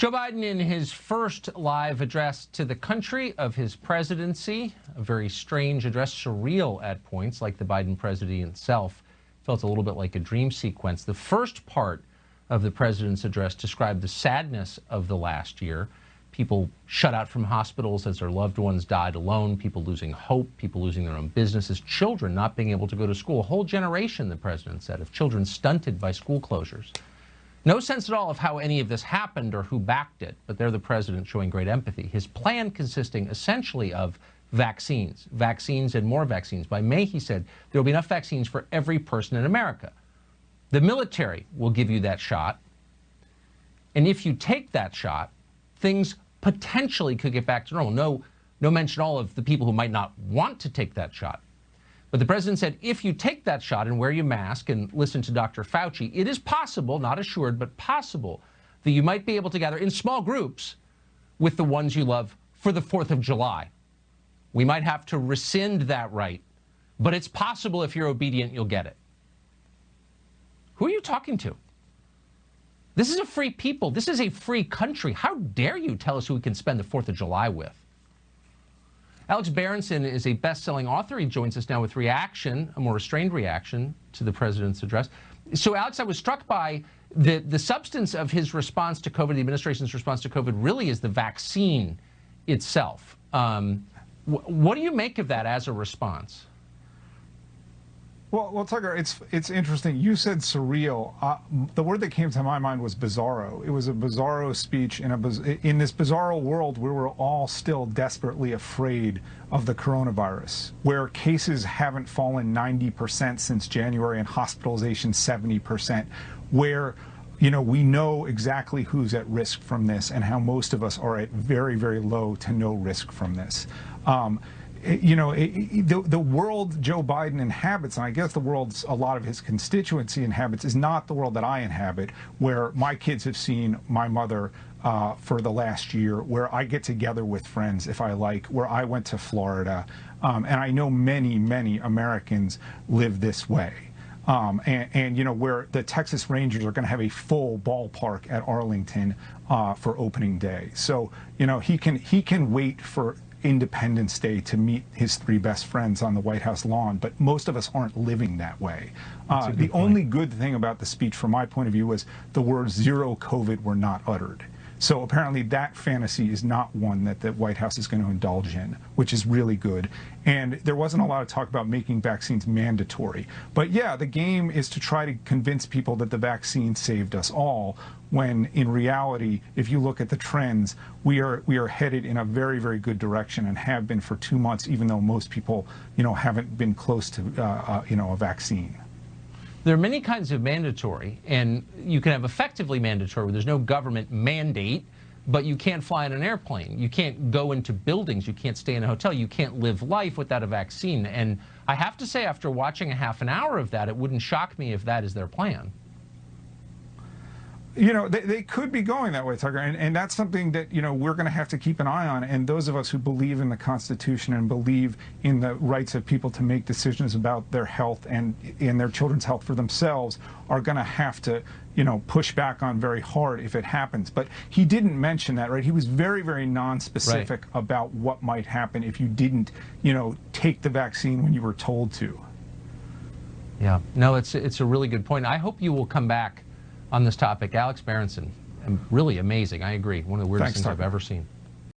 Joe Biden, in his first live address to the country of his presidency, a very strange address, surreal at points, like the Biden presidency itself, felt a little bit like a dream sequence. The first part of the president's address described the sadness of the last year. People shut out from hospitals as their loved ones died alone, people losing hope, people losing their own businesses, children not being able to go to school. A whole generation, the president said, of children stunted by school closures. No sense at all of how any of this happened or who backed it, but they're the president showing great empathy. His plan consisting essentially of vaccines and more vaccines. By May, he said, there will be enough vaccines for every person in America. The military will give you that shot. And if you take that shot, things potentially could get back to normal. No mention at all of the people who might not want to take that shot. But the president said, if you take that shot and wear your mask and listen to Dr. Fauci, it is possible, not assured, but possible, that you might be able to gather in small groups with the ones you love for the 4th of July. We might have to rescind that right, but it's possible if you're obedient, you'll get it. Who are you talking to? This is a free people. This is a free country. How dare you tell us who we can spend the 4th of July with? Alex Berenson is a best-selling author. He joins us now with reaction, a more restrained reaction to the president's address. So, Alex, I was struck by the substance of his response to COVID, the administration's response to COVID, really is the vaccine itself. What do you make of that as a response? Well, Tucker, it's interesting. You said surreal. The word that came to my mind was bizarro. It was a bizarro speech in this bizarro world where we're all still desperately afraid of the coronavirus, where cases haven't fallen 90% since January and hospitalization 70%, where we know exactly who's at risk from this and how most of us are at very, very low to no risk from this. The world Joe Biden inhabits, and I guess the world a lot of his constituency inhabits, is not the world that I inhabit, where my kids have seen my mother for the last year, where I get together with friends if I like, where I went to Florida. And I know many, many Americans live this way. Where the Texas Rangers are going to have a full ballpark at Arlington for opening day. So, he can wait for Independence Day to meet his 3 best friends on the White House lawn, but most of us aren't living that way. The only good thing about the speech, from my point of view, was the words zero COVID were not uttered. So apparently that fantasy is not one that the White House is going to indulge in, which is really good. And there wasn't a lot of talk about making vaccines mandatory. But yeah, the game is to try to convince people that the vaccine saved us all, when in reality, if you look at the trends, we are headed in a very, very good direction and have been for 2 months, even though most people, haven't been close to, a vaccine. There are many kinds of mandatory, and you can have effectively mandatory where there's no government mandate, but you can't fly in an airplane. You can't go into buildings. You can't stay in a hotel. You can't live life without a vaccine. And I have to say, after watching a half an hour of that, it wouldn't shock me if that is their plan. They could be going that way, Tucker, and that's something that, we're going to have to keep an eye on. And those of us who believe in the Constitution and believe in the rights of people to make decisions about their health and in their children's health for themselves are going to have to, push back on very hard if it happens. But he didn't mention that, right? He was very, very non-specific about what might happen if you didn't, take the vaccine when you were told to. Yeah, no, it's a really good point. I hope you will come back on this topic. Alex Berenson, really amazing. I agree. One of the weirdest things I've ever seen.